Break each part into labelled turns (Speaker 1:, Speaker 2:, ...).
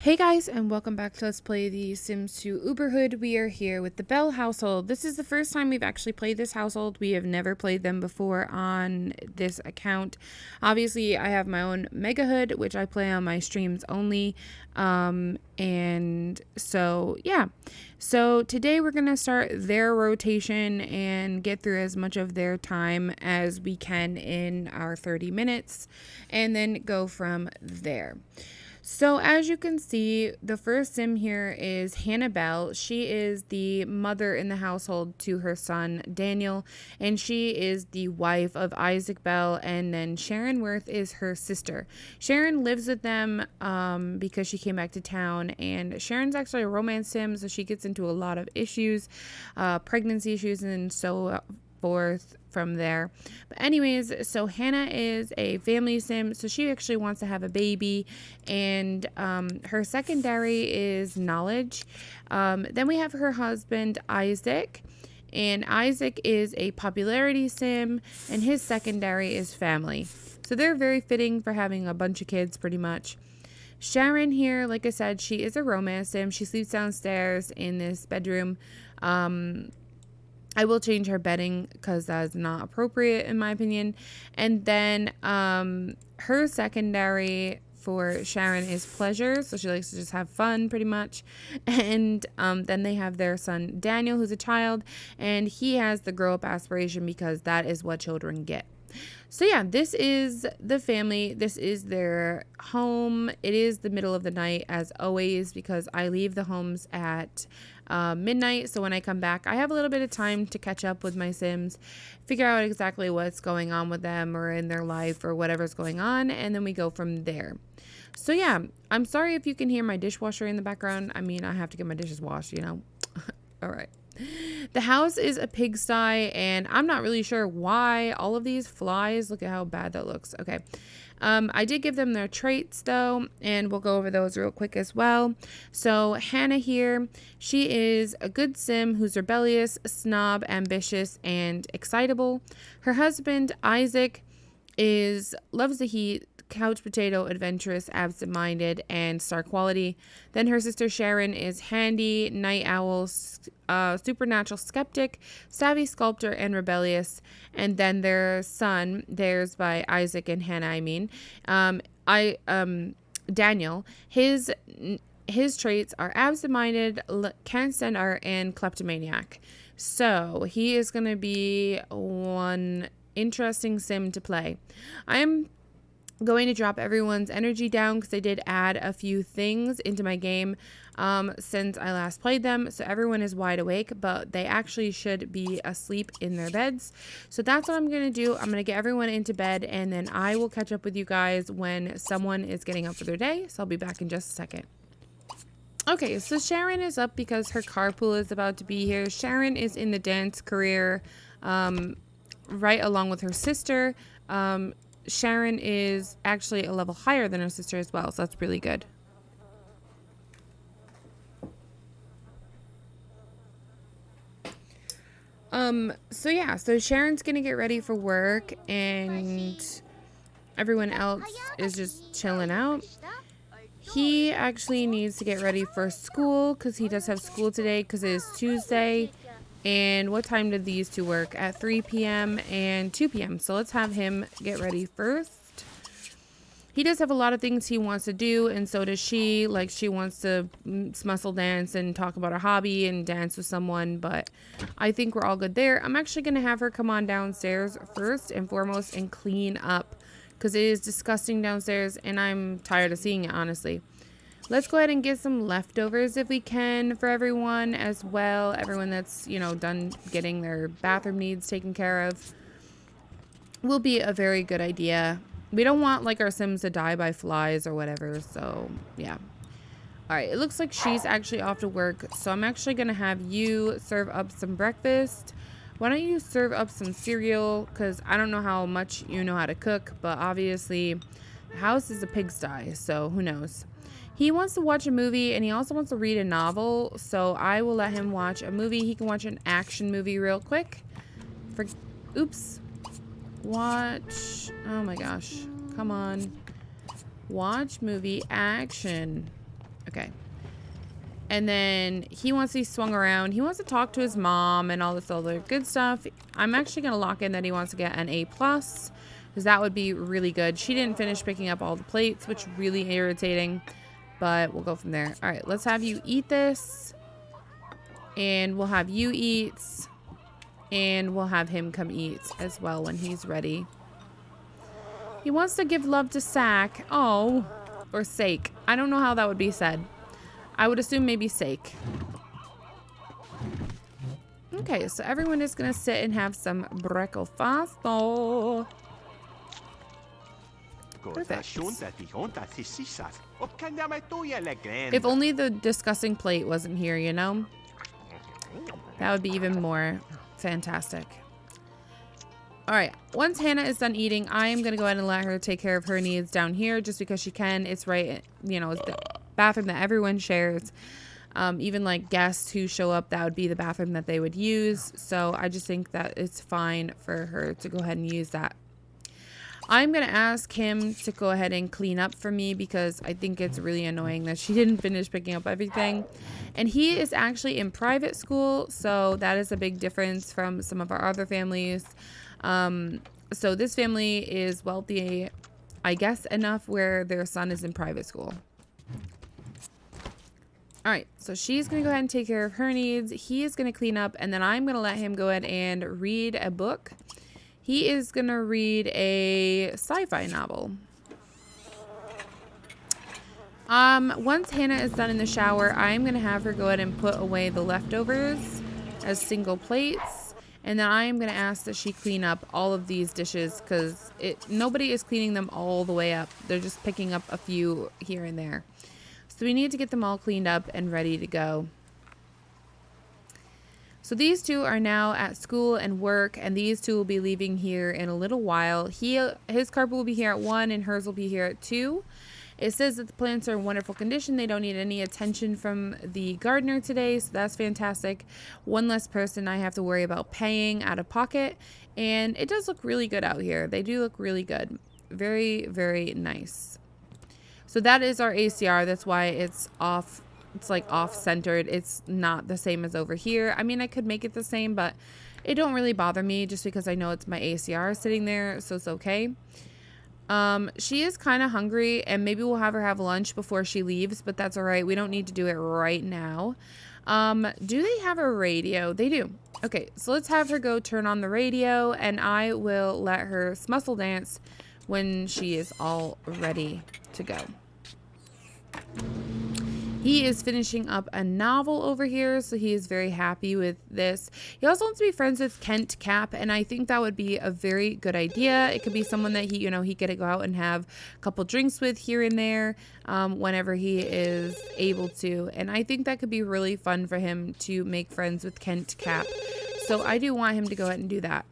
Speaker 1: Hey guys, and welcome back to Let's Play The Sims 2 Uberhood. We are here with the Bell household. This is the first time we've actually played this household. We have never played them before on this account. Obviously, I have my own Megahood, which I play on my streams only. And so, yeah. So today we're going to start their rotation and get through as much of their time as we can in our 30 minutes and then go from there. So as you can see, the first sim here is Hannah Bell. She is the mother in the household to her son, Daniel, and she is the wife of Isaac Bell, and then Sharon Worth is her sister. Sharon lives with them because she came back to town, and Sharon's actually a romance sim, so she gets into a lot of issues, pregnancy issues, and so forth from there. But anyways, so Hannah is a family sim, so she actually wants to have a baby, and her secondary is knowledge. Then we have her husband Isaac, and Isaac is a popularity sim, and his secondary is family. So they're very fitting for having a bunch of kids pretty much. Sharon here, like I said, she is a romance sim. She sleeps downstairs in this bedroom. I will change her bedding because that's not appropriate in my opinion. And then her secondary for Sharon is pleasure. So she likes to just have fun pretty much. And then they have their son Daniel, who's a child. And he has the grow up aspiration because that is what children get. So yeah, this is the family. This is their home. It is the middle of the night as always because I leave the homes at midnight. So when I come back, I have a little bit of time to catch up with my Sims, figure out exactly what's going on with them or in their life or whatever's going on. And then we go from there. So yeah, I'm sorry if you can hear my dishwasher in the background. I mean, I have to get my dishes washed, you know. All right. The house is a pigsty, and I'm not really sure why all of these flies. Look at how bad that looks. Okay. I did give them their traits, though, and we'll go over those real quick as well. So Hannah here, she is a good sim who's rebellious, snob, ambitious, and excitable. Her husband, Isaac, loves the heat, couch potato, adventurous, absent-minded, and star quality. Then her sister Sharon is handy, night owl, supernatural skeptic, savvy sculptor, and rebellious. And then their son, theirs by Isaac and Hannah, Daniel, his traits are absent-minded, can't stand art, and kleptomaniac. So he is going to be one interesting sim to play. I am going to drop everyone's energy down because I did add a few things into my game since I last played them. So everyone is wide awake, but they actually should be asleep in their beds. So that's what I'm going to do. I'm going to get everyone into bed, and then I will catch up with you guys when someone is getting up for their day. So I'll be back in just a second. Okay, so Sharon is up because her carpool is about to be here. Sharon is in the dance career right along with her sister. Sharon is actually a level higher than her sister as well, so that's really good. So yeah, so Sharon's gonna get ready for work, and everyone else is just chilling out. He actually needs to get ready for school because he does have school today because it is Tuesday. And what time did these two work? At 3 p.m. and 2 p.m. So let's have him get ready first. He does have a lot of things he wants to do, and so does she. Like, she wants to muscle dance and talk about her hobby and dance with someone, but I think we're all good there. I'm actually going to have her come on downstairs first and foremost and clean up because it is disgusting downstairs, and I'm tired of seeing it, honestly. Let's go ahead and get some leftovers if we can for everyone as well. Everyone that's, you know, done getting their bathroom needs taken care of will be a very good idea. We don't want, like, our Sims to die by flies or whatever, so, yeah. All right, it looks like she's actually off to work, so I'm actually going to have you serve up some breakfast. Why don't you serve up some cereal, because I don't know how much you know how to cook, but obviously the house is a pigsty, so who knows. He wants to watch a movie, and he also wants to read a novel, so I will let him watch a movie. He can watch an action movie real quick. Oops. Watch. Oh my gosh. Come on. Watch movie action. Okay. And then he wants to be swung around. He wants to talk to his mom and all this other good stuff. I'm actually going to lock in that he wants to get an A+, because that would be really good. She didn't finish picking up all the plates, which really irritating, but we'll go from there. All right, let's have you eat this, and we'll have you eat, and we'll have him come eat as well when he's ready. He wants to give love to Sack. Oh, or Sake. I don't know how that would be said. I would assume maybe Sake. Okay, so everyone is going to sit and have some breakfast. Perfect. If only the disgusting plate wasn't here, you know? That would be even more fantastic. All right, once Hannah is done eating, I am going to go ahead and let her take care of her needs down here just because she can. It's right, you know, it's the bathroom that everyone shares. Even like guests who show up, that would be the bathroom that they would use. So I just think that it's fine for her to go ahead and use that. I'm going to ask him to go ahead and clean up for me because I think it's really annoying that she didn't finish picking up everything. And he is actually in private school, so that is a big difference from some of our other families. So this family is wealthy, I guess, enough where their son is in private school. All right, so she's going to go ahead and take care of her needs. He is going to clean up, and then I'm going to let him go ahead and read a book. He is going to read a sci-fi novel. Once Hannah is done in the shower, I'm going to have her go ahead and put away the leftovers as single plates. And then I am going to ask that she clean up all of these dishes because nobody is cleaning them all the way up. They're just picking up a few here and there. So we need to get them all cleaned up and ready to go. So these two are now at school and work, and these two will be leaving here in a little while. His carpet will be here at 1 and hers will be here at 2. It says that the plants are in wonderful condition. They don't need any attention from the gardener today, so that's fantastic. One less person I have to worry about paying out of pocket, and it does look really good out here. They do look really good. Very, very nice. So that is our ACR. That's why it's off. It's like off-centered. It's not the same as over here. I mean, I could make it the same, but it don't really bother me just because I know it's my ACR sitting there, so it's okay. She is kind of hungry, and maybe we'll have her have lunch before she leaves, but that's all right. We don't need to do it right now. Do they have a radio? They do. Okay, so let's have her go turn on the radio, and I will let her smustle dance when she is all ready to go. He is finishing up a novel over here, so he is very happy with this. He also wants to be friends with Kent Cap, and I think that would be a very good idea. It could be someone that he could go out and have a couple drinks with here and there whenever he is able to. And I think that could be really fun for him to make friends with Kent Cap. So I do want him to go ahead and do that.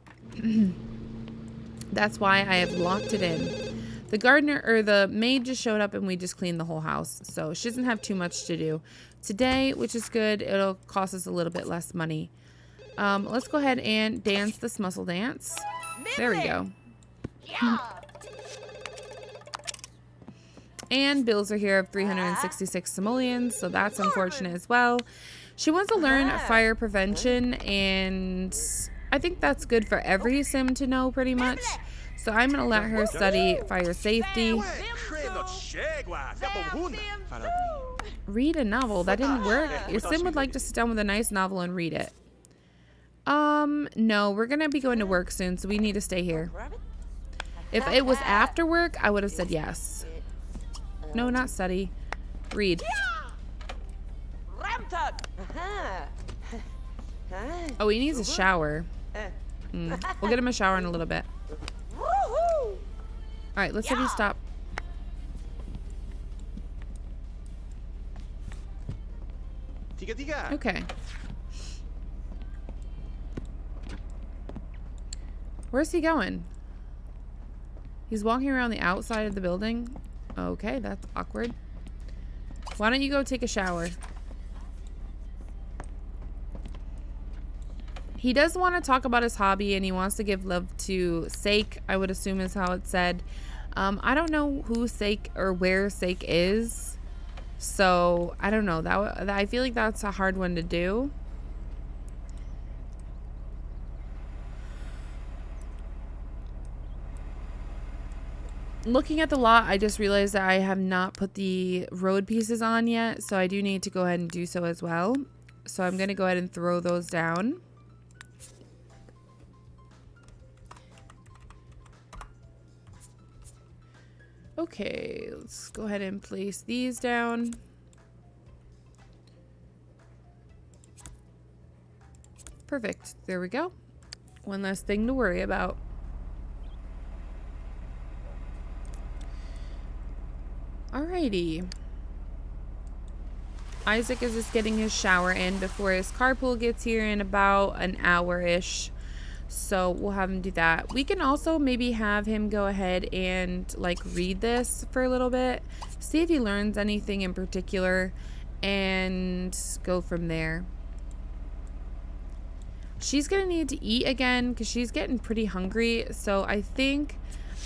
Speaker 1: That's why I have locked it in. The gardener or the maid just showed up and we just cleaned the whole house. So she doesn't have too much to do today, which is good. It'll cost us a little bit less money. Let's go ahead and dance the smustle dance. There we go. And bills are here of 366 simoleons, so that's unfortunate as well. She wants to learn fire prevention, and I think that's good for every sim to know pretty much. So I'm going to let her study fire safety. Read a novel. That didn't work. Your sim would like to sit down with a nice novel and read it. No, we're going to be going to work soon, so we need to stay here. If it was after work, I would have said yes. No, not study. Read. Oh, he needs a shower. We'll get him a shower in a little bit. Alright, let's have you stop. Okay. Where's he going? He's walking around the outside of the building. Okay, that's awkward. Why don't you go take a shower? He does want to talk about his hobby, and he wants to give love to Sake, I would assume is how it's said. I don't know who Sake or where Sake is. So I don't know, I feel like that's a hard one to do. Looking at the lot, I just realized that I have not put the road pieces on yet, so I do need to go ahead and do so as well. So I'm going to go ahead and throw those down. Okay, let's go ahead and place these down. Perfect. There we go. One less thing to worry about. Alrighty. Isaac is just getting his shower in before his carpool gets here in about an hour-ish. So we'll have him do that. We can also maybe have him go ahead and like read this for a little bit, see if he learns anything in particular, and go from there. She's gonna need to eat again because she's getting pretty hungry. So I think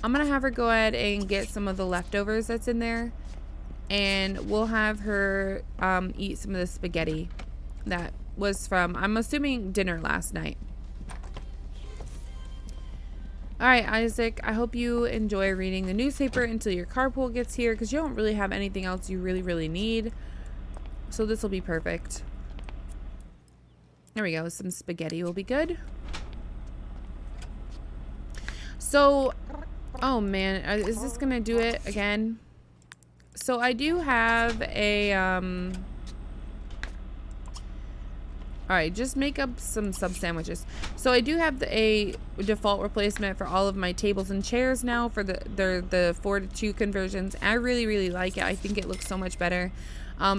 Speaker 1: I'm gonna have her go ahead and get some of the leftovers that's in there, and we'll have her eat some of the spaghetti that was from, I'm assuming, dinner last night. Alright, Isaac, I hope you enjoy reading the newspaper until your carpool gets here, because you don't really have anything else you really need. So this will be perfect. There we go. Some spaghetti will be good. So, oh man, is this going to do it again? So I do have a, alright, just make up some sub sandwiches. So I do have a default replacement for all of my tables and chairs now for the 4-to-2 conversions. I really like it. I think it looks so much better.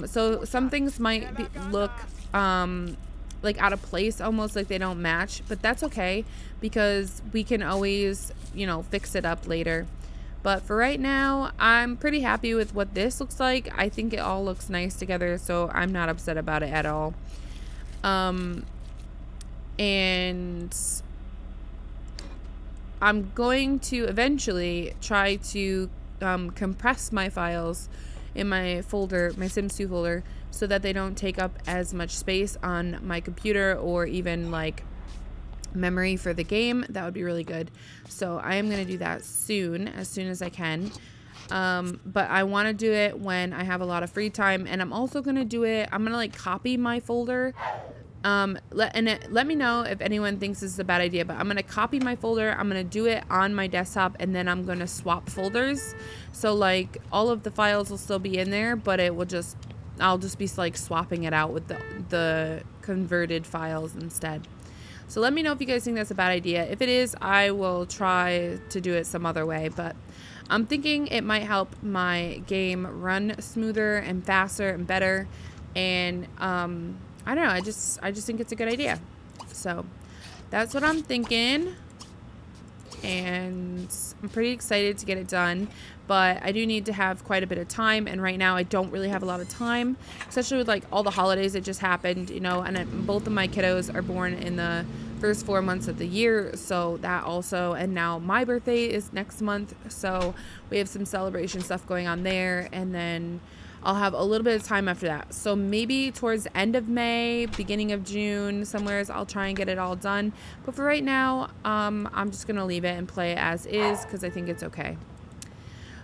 Speaker 1: So some things might look like out of place, almost like they don't match, but that's okay because we can always, you know, fix it up later. But for right now, I'm pretty happy with what this looks like. I think it all looks nice together, so I'm not upset about it at all. And I'm going to eventually try to compress my files in my folder, my Sims 2 folder, so that they don't take up as much space on my computer or even like memory for the game. That would be really good. So I am going to do that soon as I can. But I want to do it when I have a lot of free time, and I'm also going to do it, I'm going to like copy my folder. Let me know if anyone thinks this is a bad idea, but I'm going to copy my folder. I'm going to do it on my desktop, and then I'm going to swap folders. So like all of the files will still be in there, but I'll just be like swapping it out with the converted files instead. So let me know if you guys think that's a bad idea. If it is, I will try to do it some other way, but I'm thinking it might help my game run smoother and faster and better. And I don't know, I just think it's a good idea. So that's what I'm thinking, and I'm pretty excited to get it done, but I do need to have quite a bit of time, and right now I don't really have a lot of time, especially with like all the holidays that just happened, you know, and both of my kiddos are born in the first 4 months of the year, so that also, and now my birthday is next month, so we have some celebration stuff going on there, and then I'll have a little bit of time after that. So maybe towards the end of May, beginning of June, somewheres I'll try and get it all done. But for right now, I'm just going to leave it and play it as is because I think it's okay.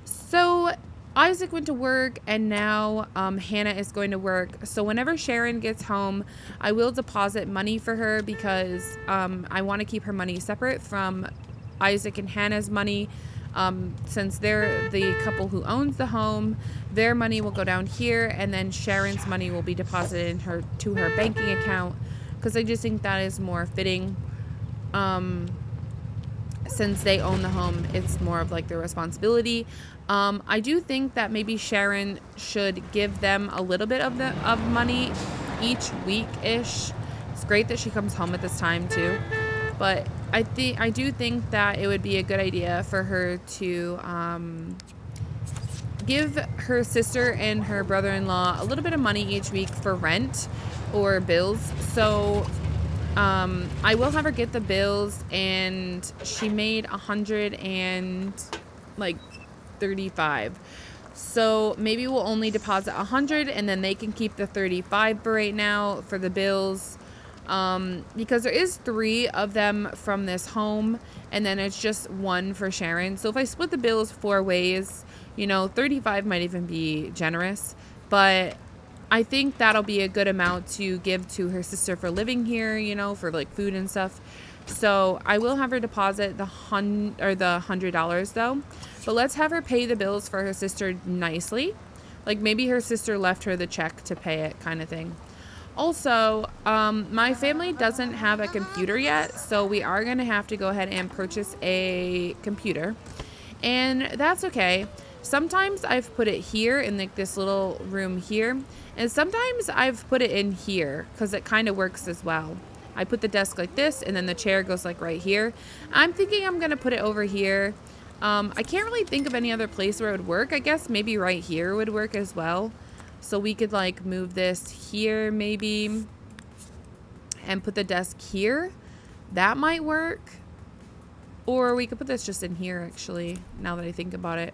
Speaker 1: So Isaac went to work, and now Hannah is going to work. So whenever Sharon gets home, I will deposit money for her because I want to keep her money separate from Isaac and Hannah's money. Since they're the couple who owns the home, their money will go down here, and then Sharon's money will be deposited to her banking account, because I just think that is more fitting. Since they own the home, it's more of like their responsibility. I do think that maybe Sharon should give them a little bit of money each week-ish. It's great that she comes home at this time too, but I do think that it would be a good idea for her to give her sister and her brother-in-law a little bit of money each week for rent or bills. So I will have her get the bills, and she made 135 So maybe we'll only deposit 100 and then they can keep the 35 for right now for the bills. Because there is 3 of them from this home and then it's just 1 for Sharon. So if I split the bills 4 ways, you know, 35 might even be generous, but I think that'll be a good amount to give to her sister for living here, you know, for like food and stuff. So I will have her deposit the $100 though, but let's have her pay the bills for her sister nicely. Like maybe her sister left her the check to pay it kind of thing. Also, my family doesn't have a computer yet, so we are going to have to go ahead and purchase a computer, and that's okay. Sometimes I've put it here in like this little room here, and sometimes I've put it in here because it kind of works as well. I put the desk like this and then the chair goes like right here. I'm thinking I'm going to put it over here. I can't really think of any other place where it would work. I guess maybe right here would work as well. So we could like move this here maybe and put the desk here. That might work. Or we could put this just in here actually, now that I think about it.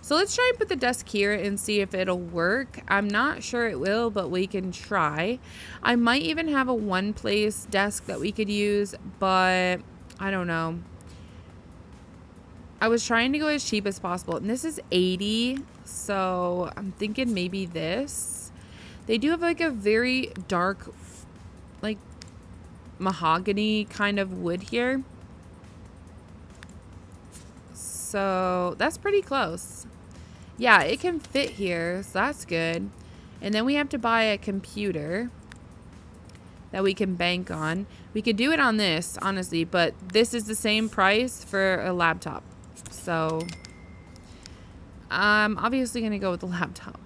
Speaker 1: So let's try and put the desk here and see if it'll work. I'm not sure it will, but we can try. I might even have a one-place desk that we could use, but I don't know. I was trying to go as cheap as possible, and this is 80, so I'm thinking maybe this. They do have like a very dark, like mahogany kind of wood here. So that's pretty close. Yeah, it can fit here, so that's good. And then we have to buy a computer that we can bank on. We could do it on this, honestly, but this is the same price for a laptop. So I'm obviously going to go with the laptop.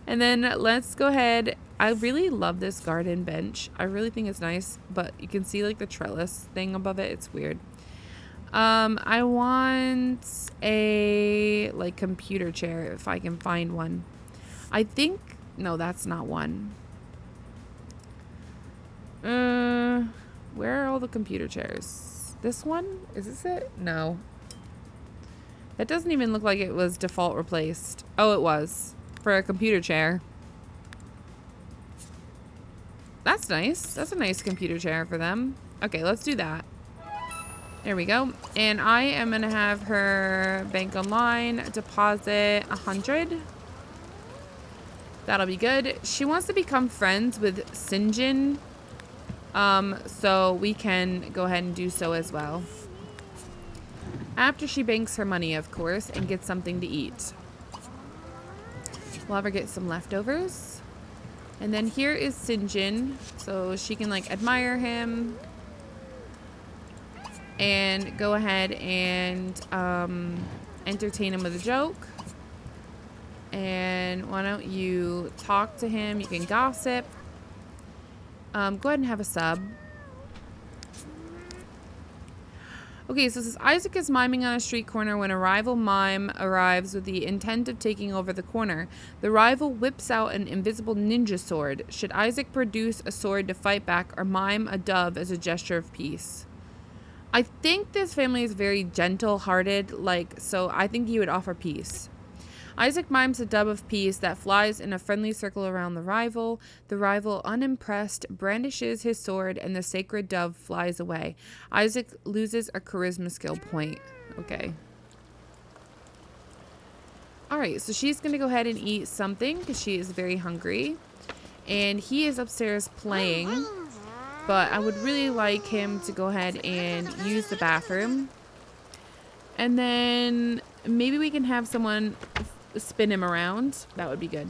Speaker 1: And then let's go ahead. I really love this garden bench. I really think it's nice, but you can see like the trellis thing above it. It's weird. I want a like computer chair if I can find one. I think, no, that's not one. Where are all the computer chairs? This one? Is this it? No. That doesn't even look like it was default replaced. Oh, it was. For a computer chair. That's nice. That's a nice computer chair for them. Okay, let's do that. There we go. And I am going to have her bank online, deposit 100. That'll be good. She wants to become friends with Sinjin. So we can go ahead and do so as well. After she banks her money, of course, and gets something to eat. We'll have her get some leftovers. And then here is Sinjin. So she can like admire him. And go ahead and entertain him with a joke. And why don't you talk to him? You can gossip. Go ahead and have a sub. Okay, so it says Isaac is miming on a street corner when a rival mime arrives with the intent of taking over the corner. The rival whips out an invisible ninja sword. Should Isaac produce a sword to fight back or mime a dove as a gesture of peace? I think this family is very gentle-hearted, so I think you would offer peace. Isaac mimes a dove of peace that flies in a friendly circle around the rival. The rival, unimpressed, brandishes his sword and the sacred dove flies away. Isaac loses a charisma skill point. Okay. Alright, so she's going to go ahead and eat something because she is very hungry. And he is upstairs playing. But I would really like him to go ahead and use the bathroom. And then maybe we can have someone spin him around. That would be good.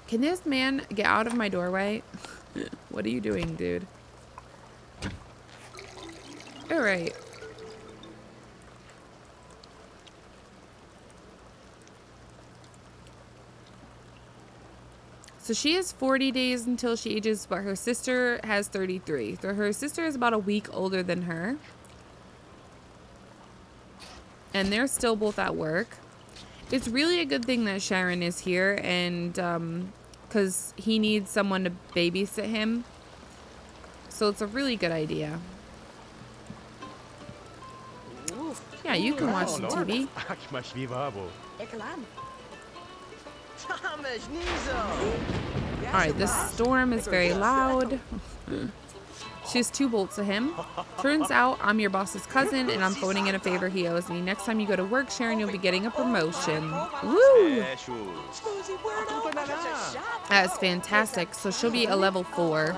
Speaker 1: Can this man get out of my doorway? What are you doing, dude? All right. So she has 40 days until she ages, but her sister has 33. So her sister is about a week older than her. And they're still both at work. It's really a good thing that Sharon is here, and because he needs someone to babysit him. So it's a really good idea. Yeah, you can watch some TV. Alright, this storm is very loud. She's 2 bolts to him. Turns out I'm your boss's cousin and I'm phoning in a favor he owes me. Next time you go to work, Sharon, you'll be getting a promotion. Woo! That's fantastic. So she'll be a level 4.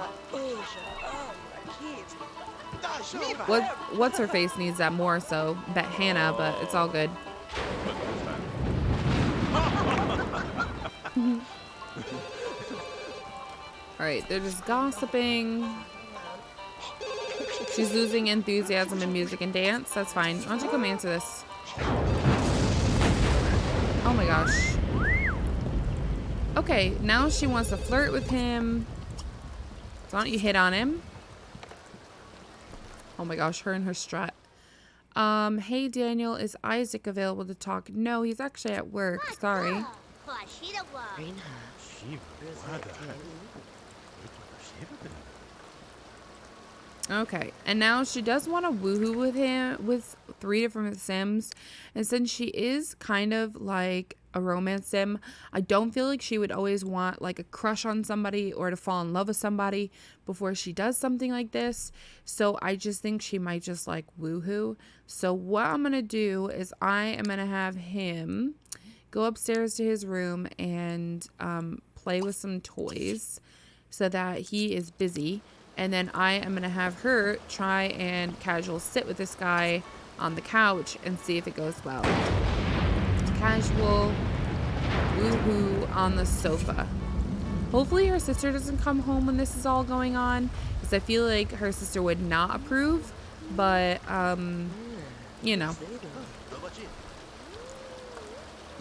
Speaker 1: What's her face needs that more so. Bet Hannah, but it's all good. Alright, they're just gossiping. She's losing enthusiasm in music and dance. That's fine. Why don't you come answer this? Oh my gosh. Okay, now she wants to flirt with him. So why don't you hit on him? Oh my gosh, her and her strut. Hey Daniel, is Isaac available to talk? No, he's actually at work. Sorry. Okay, and now she does want to woohoo with him with 3 different sims, and since she is kind of like a romance sim, I don't feel like she would always want like a crush on somebody or to fall in love with somebody before she does something like this. So I just think she might just like woohoo. So what I'm gonna do is I am gonna have him go upstairs to his room and play with some toys so that he is busy. And then I am going to have her try and casual sit with this guy on the couch and see if it goes well. Casual woohoo on the sofa. Hopefully her sister doesn't come home when this is all going on, because I feel like her sister would not approve. But, you know.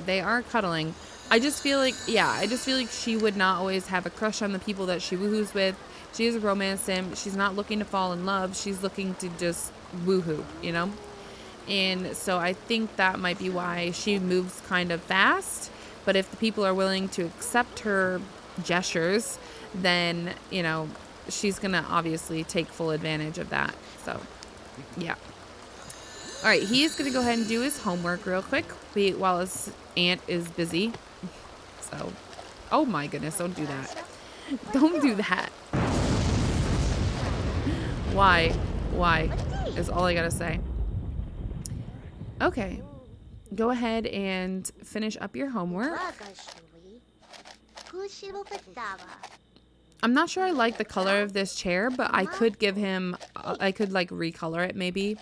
Speaker 1: They are cuddling. I just feel like, she would not always have a crush on the people that she woohoos with. She is a romance sim. She's not looking to fall in love. She's looking to just woohoo, you know? And so I think that might be why she moves kind of fast. But if the people are willing to accept her gestures, then, you know, she's going to obviously take full advantage of that. So, yeah. All right, he's going to go ahead and do his homework real quick while his aunt is busy. So, oh my goodness, don't do that. Don't do that. Why? Why? Is all I gotta say. Okay. Go ahead and finish up your homework. I'm not sure I like the color of this chair, but I could give him, I could like recolor it maybe,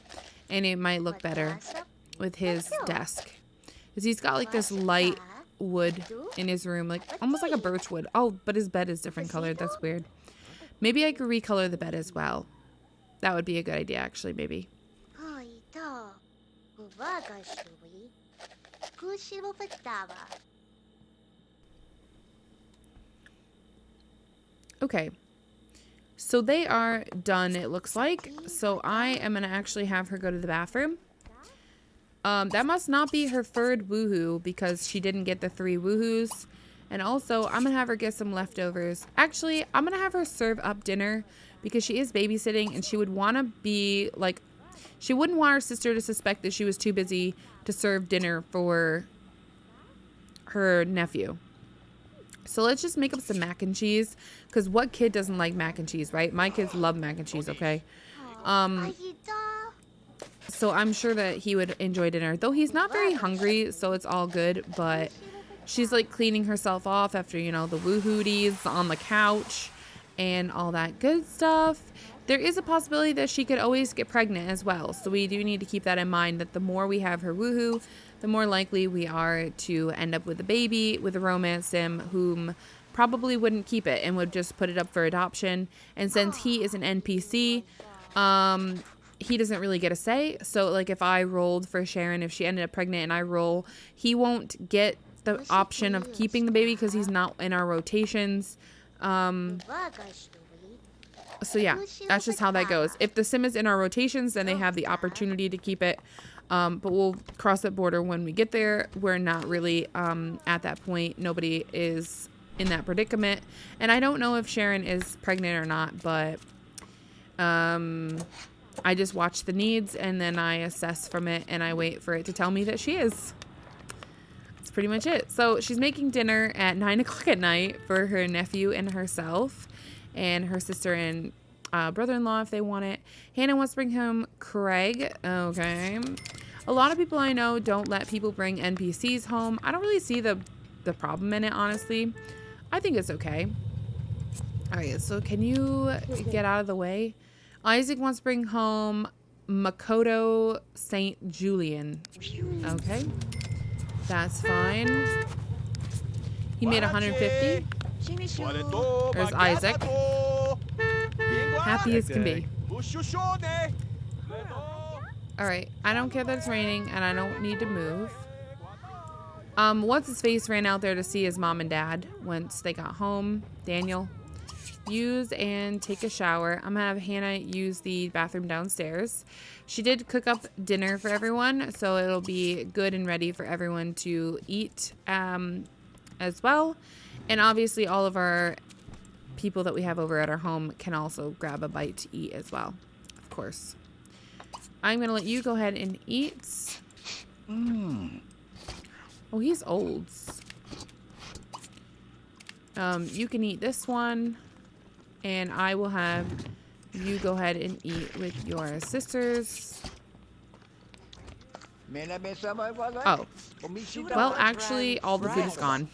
Speaker 1: and it might look better with his desk. Because he's got like this light wood in his room, like almost like a birch wood. Oh, but his bed is different colored. That's weird. Maybe I could recolor the bed as well. That would be a good idea, actually, maybe. Okay. So they are done, it looks like. So I am going to actually have her go to the bathroom. That must not be her 3rd woohoo because she didn't get the 3 woohoos. And also, I'm going to have her get some leftovers. Actually, I'm going to have her serve up dinner because she is babysitting and she would want to be like, she wouldn't want her sister to suspect that she was too busy to serve dinner for her nephew. So let's just make up some mac and cheese, because what kid doesn't like mac and cheese, right? My kids love mac and cheese, okay? So I'm sure that he would enjoy dinner, though he's not very hungry, so it's all good. But she's like cleaning herself off after, you know, the woohooties on the couch and all that good stuff. There is a possibility that she could always get pregnant as well. So we do need to keep that in mind, that the more we have her woohoo, the more likely we are to end up with a baby with a romance sim whom probably wouldn't keep it and would just put it up for adoption. And since he is an NPC, he doesn't really get a say. So like if I rolled for Sharon, if she ended up pregnant and I roll, he won't get the option of keeping the baby because he's not in our rotations. So yeah, that's just how that goes. If the sim is in our rotations, then they have the opportunity to keep it. But we'll cross that border when we get there. We're not really at that point. Nobody is in that predicament. And I don't know if Sharon is pregnant or not, but I just watch the needs and then I assess from it and I wait for it to tell me that she is. That's pretty much it. So she's making dinner at 9 o'clock at night for her nephew and herself and her sister and brother-in-law if they want it. Hannah wants to bring home Craig. Okay. A lot of people I know don't let people bring NPCs home. I don't really see the problem in it, honestly. I think it's okay. All right, so can you get out of the way? Isaac wants to bring home Makoto St. Julian. Okay. That's fine. He made 150. There's Isaac. Happy as can be. Alright, I don't care that it's raining and I don't need to move. What's his face ran out there to see his mom and dad once they got home. Daniel. Use and take a shower. I'm gonna have Hannah use the bathroom downstairs. She did cook up dinner for everyone, so it'll be good and ready for everyone to eat as well. And obviously all of our people that we have over at our home can also grab a bite to eat as well, of course. I'm gonna let you go ahead and eat. Oh, he's old. You can eat this one. And I will have you go ahead and eat with your sisters. Oh. Well, actually, all the food is gone.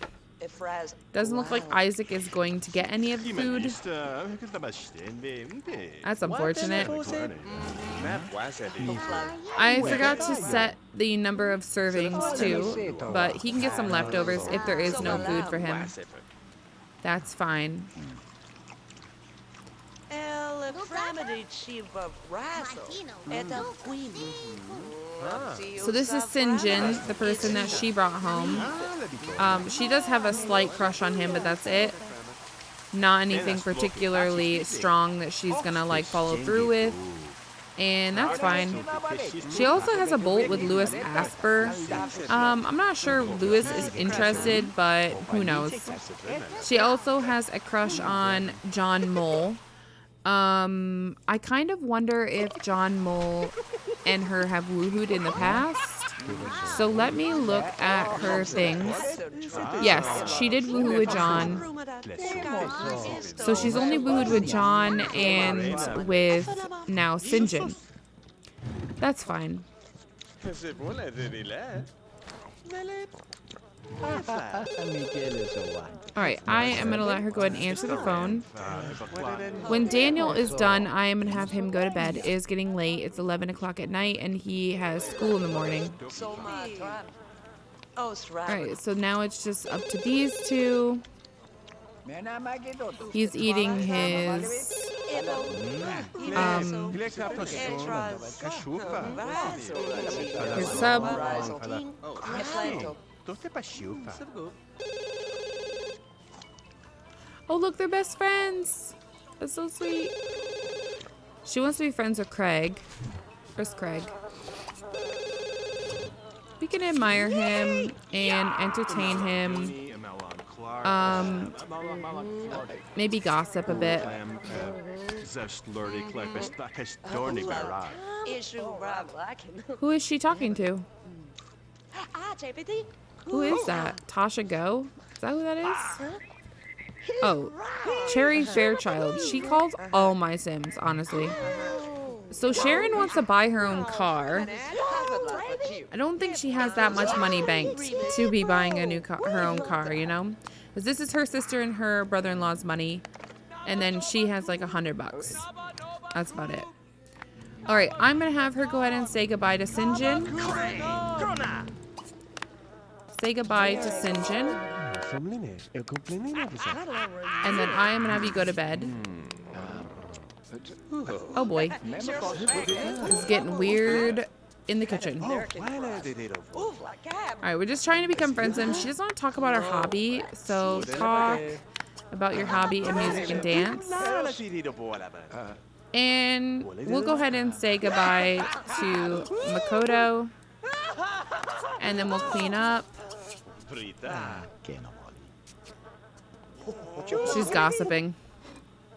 Speaker 1: Doesn't look like Isaac is going to get any of the food. That's unfortunate. I forgot to set the number of servings, too. But he can get some leftovers if there is no food for him. That's fine. So this is Sinjin, the person that she brought home. She does have a slight crush on him, but that's it. Not anything particularly strong that she's gonna like follow through with. And that's fine. She also has a bolt with Louis Asper. I'm not sure Louis is interested, but who knows. She also has a crush on John Mole. I kind of wonder if John Mole and her have woohooed in the past. So let me look at her things. Yes, she did woohoo with John. So she's only woohooed with John and with now Sinjin. That's fine. Alright, I am going to let her go ahead and answer the phone. When Daniel is done, I am going to have him go to bed. It is getting late. It's 11 o'clock at night, and he has school in the morning. Alright, so now it's just up to these two. He's eating his sub. Oh, look, they're best friends. That's so sweet. She wants to be friends with Craig. Where's Craig? We can admire him and entertain him. Maybe gossip a bit. Who is she talking to? Who is that? Tasha Go? Is that who that is? Oh, Cherry Fairchild. She calls all my Sims, honestly. So Sharon wants to buy her own car. I don't think she has that much money banked to be buying a new car, her own car, you know? Because this is her sister and her brother-in-law's money. And then she has like $100. That's about it. All right, I'm going to have her go ahead and say goodbye to Sinjin. Say goodbye to Sinjin. And then I am going to have you go to bed. Oh boy. It's getting weird in the kitchen. Alright, we're just trying to become friends with him. She doesn't want to talk about her hobby. So talk about your hobby in music and dance. And we'll go ahead and say goodbye to Makoto. And then we'll clean up. She's gossiping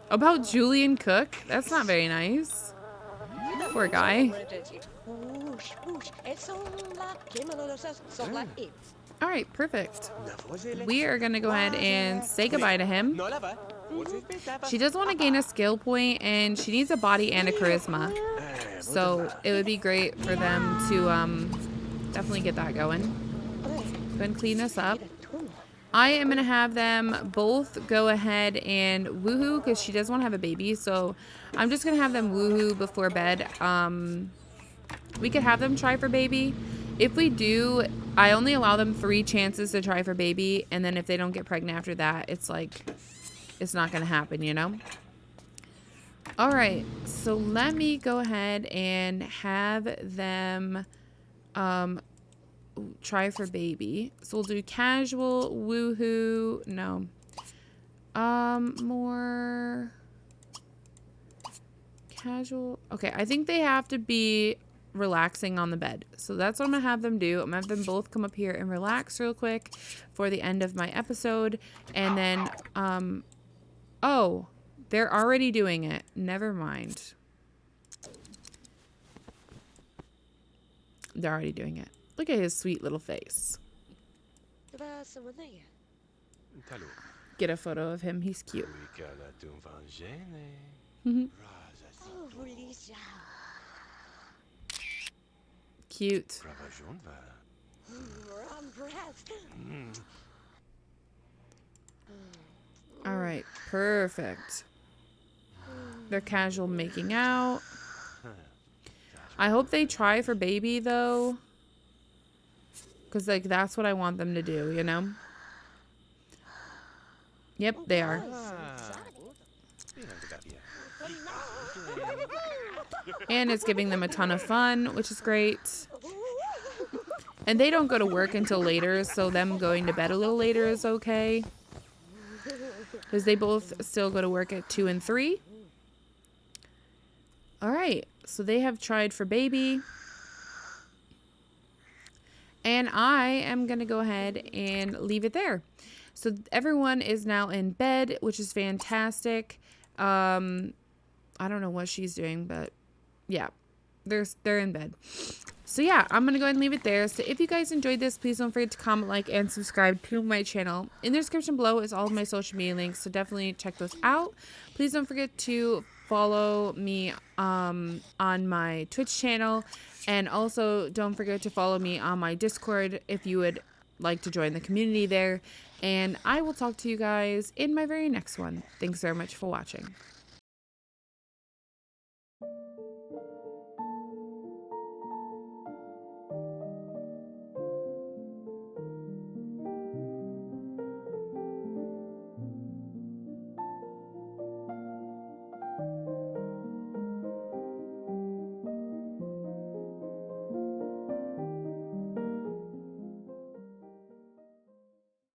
Speaker 1: about Julian Cook. That's not very nice. Poor guy. All right, perfect. We are going to go ahead and say goodbye to him. She does want to gain a skill point, and she needs a body and a charisma. So it would be great for them to definitely get that going. Go ahead and clean this up. I am going to have them both go ahead and woohoo because she does want to have a baby. So I'm just going to have them woohoo before bed. We could have them try for baby. If we do, I only allow them 3 chances to try for baby. And then if they don't get pregnant after that, it's like, it's not going to happen, you know? All right. So let me go ahead and have them try for baby. So we'll do casual, woohoo. No. More casual. Okay, I think they have to be relaxing on the bed. So that's what I'm gonna have them do. I'm gonna have them both come up here and relax real quick for the end of my episode. And then, oh, they're already doing it. Never mind. They're already doing it. Look at his sweet little face. Get a photo of him. He's cute. Cute. All right, perfect. They're casual making out. I hope they try for baby though. Because, like, that's what I want them to do, you know? Yep, they are. And it's giving them a ton of fun, which is great. And they don't go to work until later, so them going to bed a little later is okay. Because they both still go to work at 2 and 3. All right, so they have tried for baby. And I am going to go ahead and leave it there. So everyone is now in bed, which is fantastic. I don't know what she's doing, but yeah, they're in bed. So yeah, I'm going to go ahead and leave it there. So if you guys enjoyed this, please don't forget to comment, like, and subscribe to my channel. In the description below is all of my social media links, so definitely check those out. Please don't forget to follow me on my Twitch channel. And also, don't forget to follow me on my Discord if you would like to join the community there. And I will talk to you guys in my very next one. Thanks very much for watching.